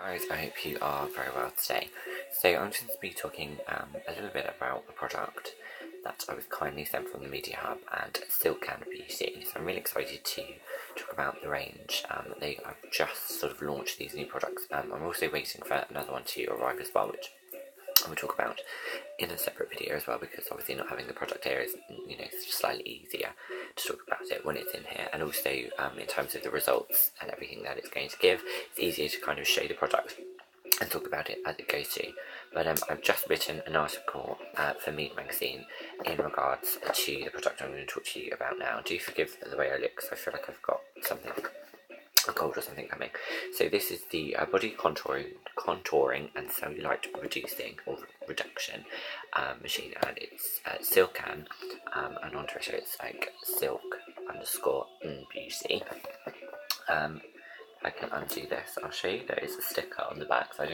Guys, I hope you are very well today. So I'm just going to be talking a little bit about a product that I was kindly sent from the Media Hub and Silk-can Beauty. So I'm really excited to talk about the range. They have just sort of launched these new products. I'm also waiting for another one to arrive as well, which I will talk about in a separate video as well, because obviously not having the product here is, slightly easier to talk about it when it's in here, and also in terms of the results and everything that it's going to give, it's easier to kind of show the product and talk about it as it goes to. But I've just written an article for Mead Magazine in regards to the product I'm going to talk to you about now. Do forgive the way I look, because I feel like I've got a cold or something coming. So this is the body contouring and cellulite reducing or reduction machine, and it's Silk-can, and on Twitter it's like silk_beauty. I can undo this. I'll show you. There is a sticker on the back, so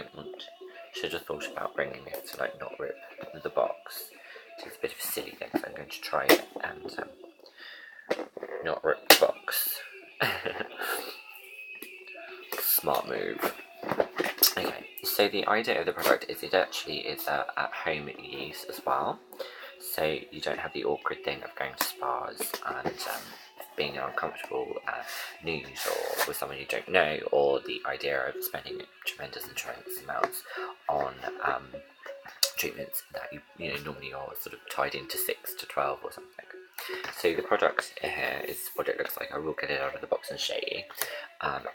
should have thought about bringing it to not rip the box. So it's a bit of a silly thing, so I'm going to try it and not rip the box. Smart move. Okay, so the idea of the product is it actually is at home use as well, so you don't have the awkward thing of going to spas and being in uncomfortable news or with someone you don't know, or the idea of spending tremendous amounts on treatments that you normally are sort of tied into 6 to 12 or something. So the product here is what it looks like. I will get it out of the box and show you.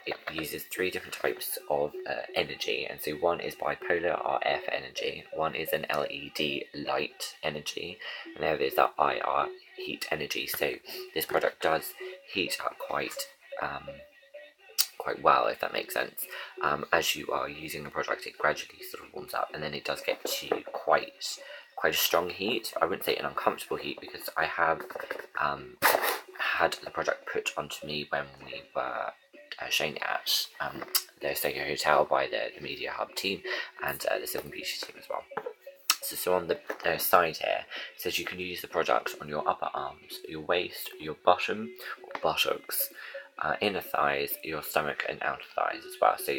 It uses 3 different types of energy, and so one is bipolar RF energy, one is an LED light energy, and the other is that IR heat energy. So this product does heat up quite well, if that makes sense. As you are using the product, it gradually sort of warms up, and then it does get to quite a strong heat. I wouldn't say an uncomfortable heat, because I have had the product put onto me when we were shown it at the Soho Hotel by the Media Hub team and the Silk Beauty team as well. So on the side here, it says you can use the product on your upper arms, your waist, your bottom or buttocks, inner thighs, your stomach and outer thighs as well. So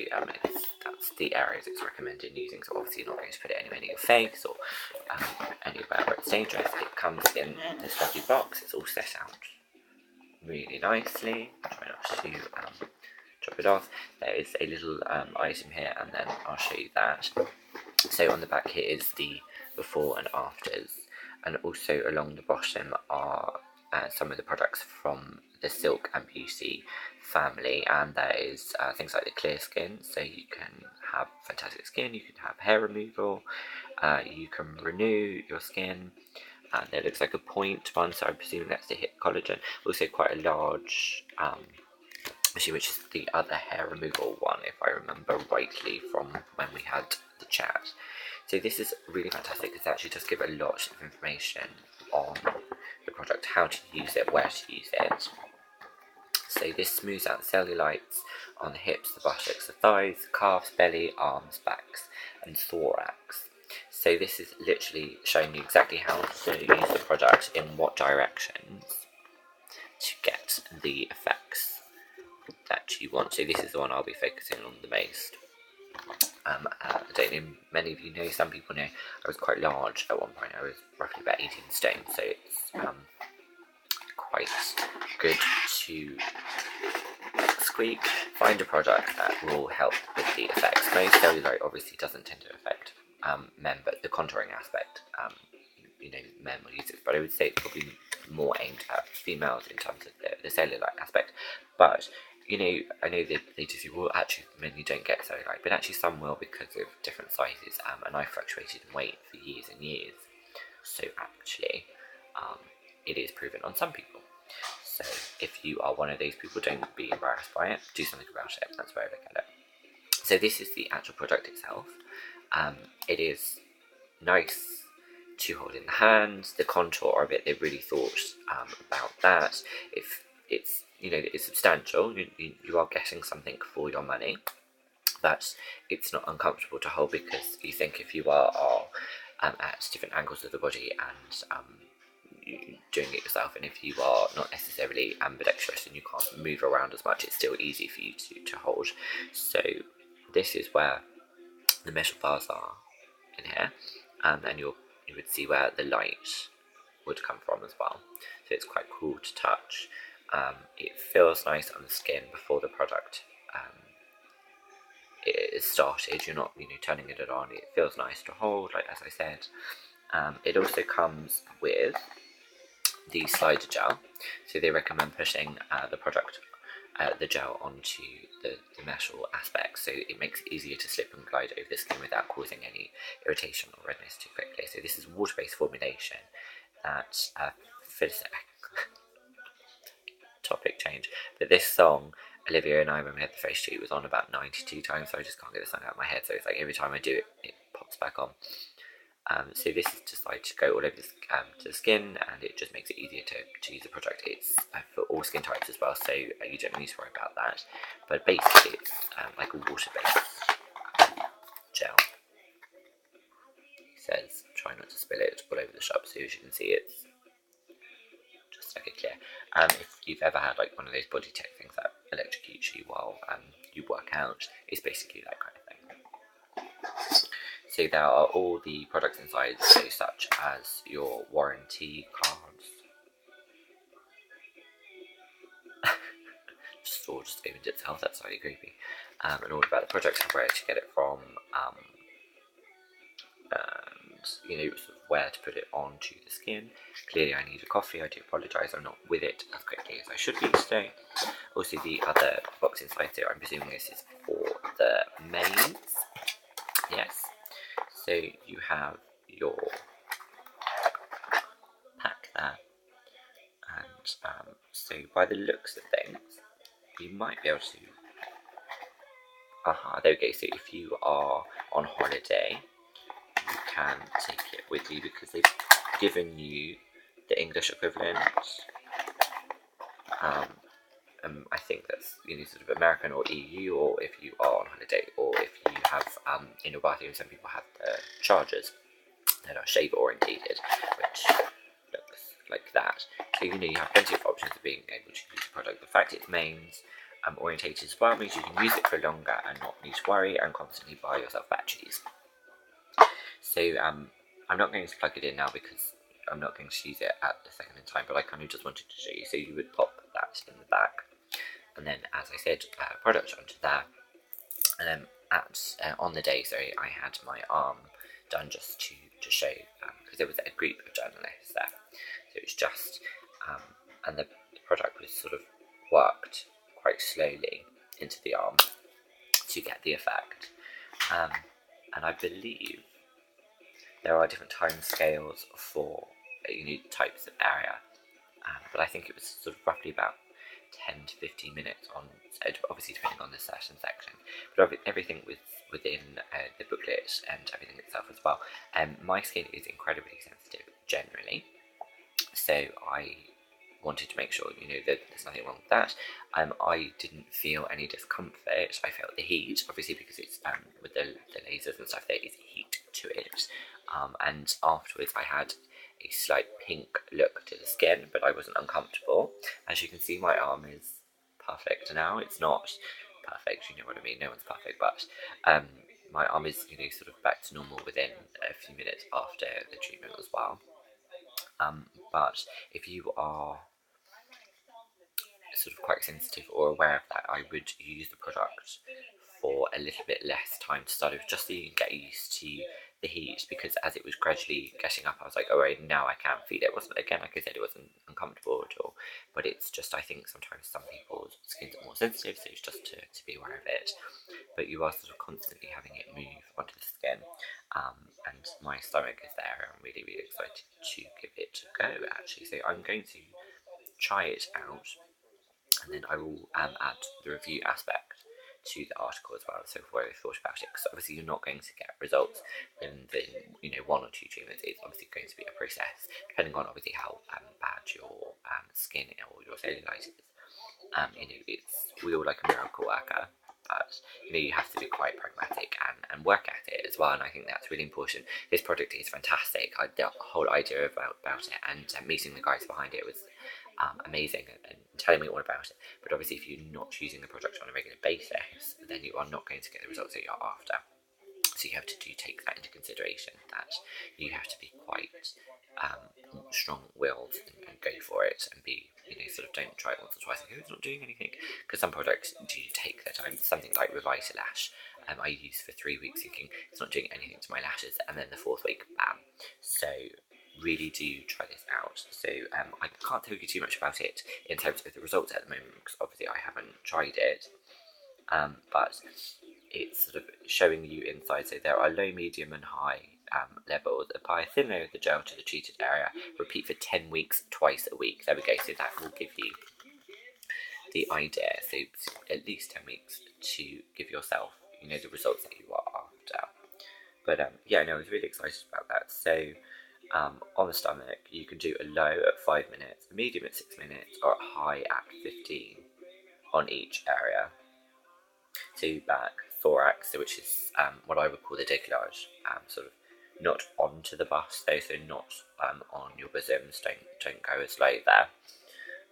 that's the areas it's recommended using. So obviously you're not going to put it anywhere near your face or anywhere where it's dangerous. It comes in this lovely box. It's all set out really nicely. Try not to drop it off. There is a little item here, and then I'll show you that. So on the back here is the before and afters, and also along the bottom are some of the products from the Silk-can Beauty family, and there is things like the clear skin, so you can have fantastic skin, you can have hair removal, you can renew your skin. There looks like a point one, so I'm presuming that's to hit collagen. Also quite a large machine, which is the other hair removal one, if I remember rightly from when we had the chat. So this is really fantastic, because it actually does give a lot of information on the product, how to use it, where to use it. So this smooths out cellulites on the hips, the buttocks, the thighs, calves, belly, arms, backs and thorax. So this is literally showing you exactly how to use the product in what directions to get the effects that you want. So this is the one I'll be focusing on the most. I don't know, many of you know, some people know, I was quite large at one point. I was roughly about 18 stone, so it's quite good to find a product that will help with the effects. Most cellulite obviously doesn't tend to affect men, but the contouring aspect, men will use it, but I would say it's probably more aimed at females in terms of the cellulite aspect. But I know that they just say, well, actually men you don't get cellulite, but actually some will, because of different sizes, and I fluctuated in weight for years and years, so actually it is proven on some people. So if you are one of those people, don't be embarrassed by it, do something about it. That's where I look at it. So this is the actual product itself. It is nice to hold in the hand. The contour of it, they really thought about that. If it's it's substantial, you are getting something for your money, but it's not uncomfortable to hold, because you think if you are at different angles of the body and doing it yourself, and if you are not necessarily ambidextrous and you can't move around as much, it's still easy for you to hold. So this is where the metal bars are in here, and you would see where the light would come from as well. So it's quite cool to touch. It feels nice on the skin before the product is started. You're not turning it on. It feels nice to hold, like as I said. It also comes with the slider gel, so they recommend putting the gel onto the metal aspects, so it makes it easier to slip and glide over the skin without causing any irritation or redness too quickly. So this is a water-based formulation that topic change, but this song, Olivia and I, when we had the face shoot, was on about 92 times, so I just can't get the song out of my head, so it's like every time I do it, it pops back on. So this is just like to go all over to the skin, and it just makes it easier to use the product. It's for all skin types as well, so you don't need to worry about that. But basically it's like a water-based gel. It says try not to spill it all over the shop, so as you can see it's just like a clear. If you've ever had like one of those body tech things that electrocutes you while you work out, it's basically that kind of thing. So there are all the products inside, so such as your warranty cards. Just opened itself, that's slightly creepy. And all about the products and where to get it from, and sort of where to put it onto the skin. Clearly I need a coffee, I do apologise, I'm not with it as quickly as I should be today. Also the other box inside here, I'm presuming this is for the maids. Yes. So you have your pack there, and so by the looks of things, you might be able to. There we go. So if you are on holiday, you can take it with you because they've given you the English equivalent. I think that's sort of American or EU, or if you are on holiday, or if you have in your bathroom, some people have the chargers that are shaver orientated, which looks like that. So you have plenty of options of being able to use the product. The fact it's mains orientated as well means you can use it for longer and not need to worry and constantly buy yourself batteries. So I'm not going to plug it in now because I'm not going to use it at the second in time, but I kind of just wanted to show you. So you would pop that in the back, and then, as I said, product onto there, and then on the day, I had my arm done just to show, because there was a group of journalists there, so it was just, and the product was sort of worked quite slowly into the arm to get the effect, and I believe there are different time scales for types of area, but I think it was sort of roughly about 10 to 15 minutes on, obviously depending on the session section, but everything was within the booklet and everything itself as well. My skin is incredibly sensitive generally, so I wanted to make sure that there's nothing wrong with that. I didn't feel any discomfort. I felt the heat, obviously, because it's with the lasers and stuff, there is heat to it, and afterwards I had a slight pink look to the skin, but I wasn't uncomfortable. As you can see, my arm is perfect now. It's not perfect, you know what I mean, no one's perfect, but my arm is sort of back to normal within a few minutes after the treatment as well. But if you are sort of quite sensitive or aware of that, I would use the product for a little bit less time to start with, just so you can get used to the heat, because as it was gradually getting up, I was like, all right, now I can feel it. It wasn't, again, like I said, it wasn't uncomfortable at all, but it's just, I think sometimes some people's skins are more sensitive, so it's just to be aware of it. But you are sort of constantly having it move onto the skin, and my stomach is there. I'm really, really excited to give it a go, actually. So I'm going to try it out, and then I will add the review aspect to the article as well, so what I thought about it, because obviously you're not going to get results in 1 or 2 treatments. It's obviously going to be a process, depending on obviously how bad your skin or your cellulite is. We all like a miracle worker, but you have to be quite pragmatic and work at it as well, and I think that's really important. This product is fantastic. The whole idea about it and meeting the guys behind it was amazing in telling me all about it. But obviously, if you're not using the product on a regular basis, then you are not going to get the results that you're after. So you have to take that into consideration, that you have to be quite strong-willed and go for it, and be, sort of don't try it once or twice and go, it's not doing anything, because some products do take their time. Something like Revitalash, I used for 3 weeks thinking it's not doing anything to my lashes, and then the 4th week, bam. So really do try this out. So I can't tell you too much about it in terms of the results at the moment, because obviously I haven't tried it, but it's sort of showing you inside. So there are low, medium and high levels. Apply a thin layer of the gel to the treated area. Repeat for 10 weeks, twice a week. There we go. So that will give you the idea. So at least 10 weeks to give yourself, the results that you are after. But yeah, no, I was really excited about that. So on the stomach, you can do a low at 5 minutes, a medium at 6 minutes, or a high at 15 on each area. So back, thorax, which is what I would call the décollage, sort of not onto the bust though, so not on your bosoms, don't go as low there.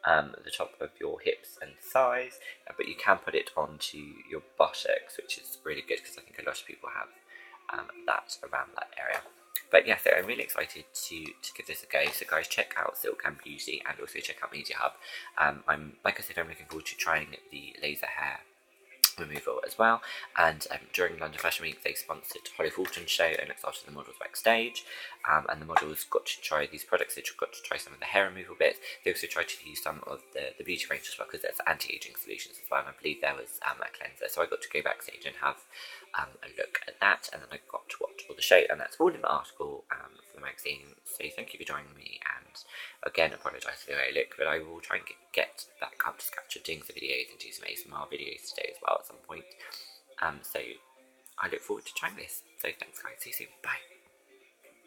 The top of your hips and thighs, but you can put it onto your buttocks, which is really good because I think a lot of people have that around that area. But yeah, so I'm really excited to give this a go. So guys, check out Cellulite Beauty and also check out Media Hub. Like I said, I'm looking forward to trying the laser hair removal as well, and during London Fashion Week they sponsored Holly Fulton's show and looked after the models backstage, and the models got to try these products. They got to try some of the hair removal bits. They also tried to use some of the beauty range as well, because there's anti-aging solutions as well, and I believe there was a cleanser, so I got to go backstage and have a look at that, and then I got to watch all the show, and that's all in the article for the magazine. So thank you for joining me, and again, apologise for the way I look, but I will try and get back up to scratch of doing some videos and do some ASMR videos today as well at some point. So I look forward to trying this. So thanks guys, see you soon, bye.